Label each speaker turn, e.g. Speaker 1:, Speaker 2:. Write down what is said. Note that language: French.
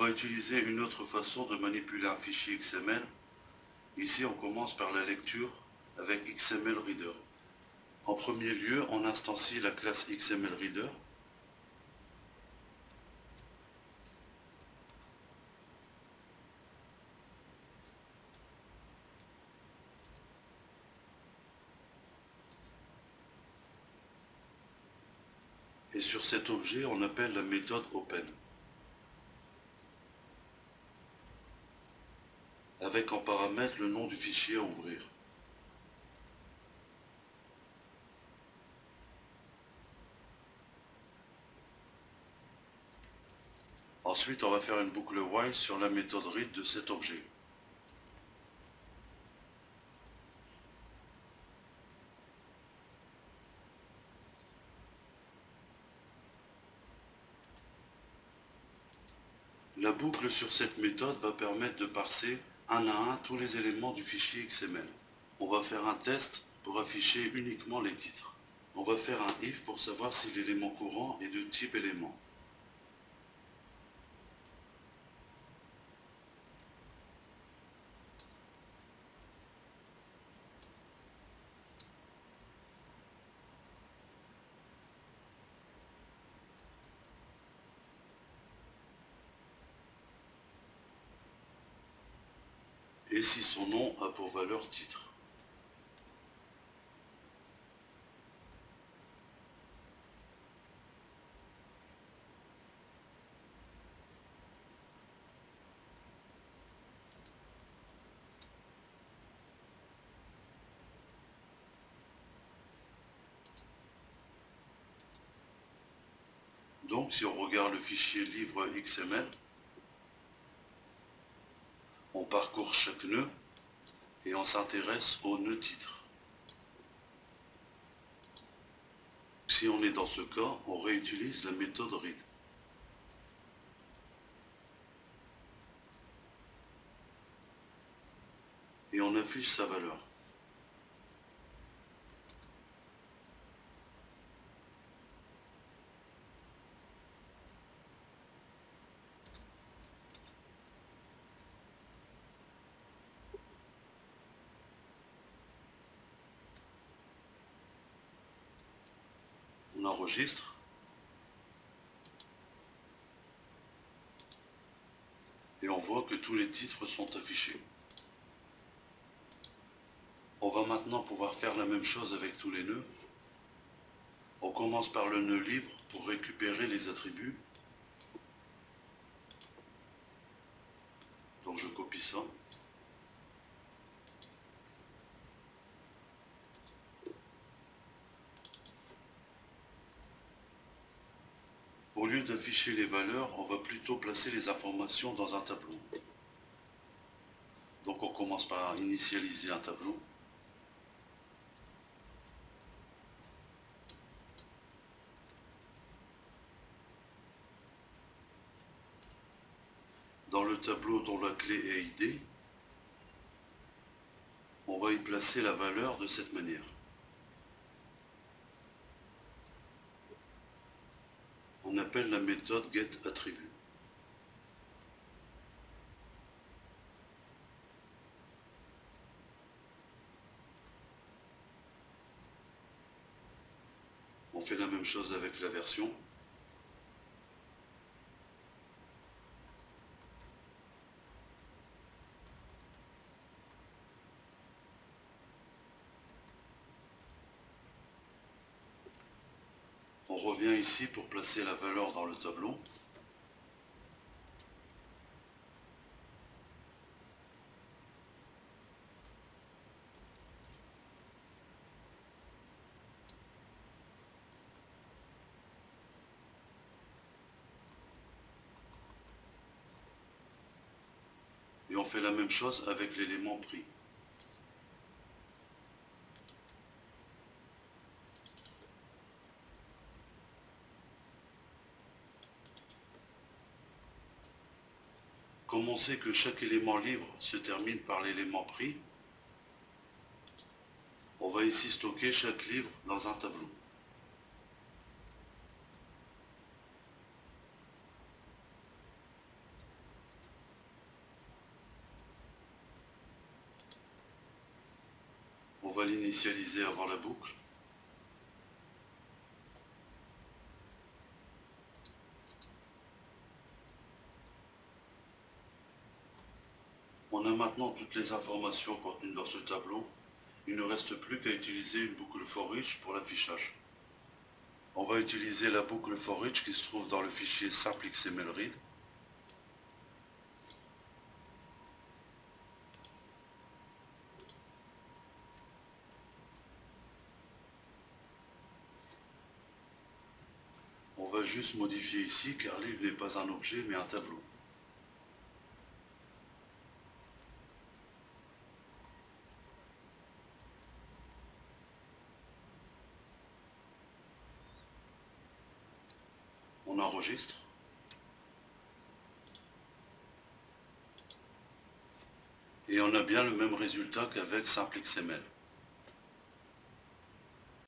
Speaker 1: va utiliser une autre façon de manipuler un fichier XML. Ici, on commence par la lecture avec XML Reader. En premier lieu, on instancie la classe XML Reader. Et sur cet objet, on appelle la méthode Open, avec en paramètre le nom du fichier à ouvrir. Ensuite, on va faire une boucle while sur la méthode read de cet objet. La boucle sur cette méthode va permettre de parser un à un tous les éléments du fichier XML. On va faire un test pour afficher uniquement les titres. On va faire un if pour savoir si l'élément courant est de type élément. Et si son nom a pour valeur titre. Donc si on regarde le fichier livre XML, on parcourt chaque nœud et on s'intéresse au nœud titre. Si on est dans ce cas, on réutilise la méthode read. Et on affiche sa valeur. On enregistre. Et on voit que tous les titres sont affichés. On va maintenant pouvoir faire la même chose avec tous les nœuds. On commence par le nœud livre pour récupérer les attributs. Donc je copie ça. Au lieu d'afficher les valeurs, on va plutôt placer les informations dans un tableau. Donc on commence par initialiser un tableau. Dans le tableau dont la clé est ID, on va y placer la valeur de cette manière. On appelle la méthode getAttribut. On fait la même chose avec la version. On revient ici pour placer la valeur dans le tableau. Et on fait la même chose avec l'élément prix. Comme on sait que chaque élément livre se termine par l'élément prix, on va ici stocker chaque livre dans un tableau. l'initialiser avant la boucle. On a maintenant toutes les informations contenues dans ce tableau. Il ne reste plus qu'à utiliser une boucle for each pour l'affichage. On va utiliser la boucle for each qui se trouve dans le fichier simple XML read. On va juste modifier ici car livre n'est pas un objet mais un tableau. On enregistre. Et on a bien le même résultat qu'avec simple XML.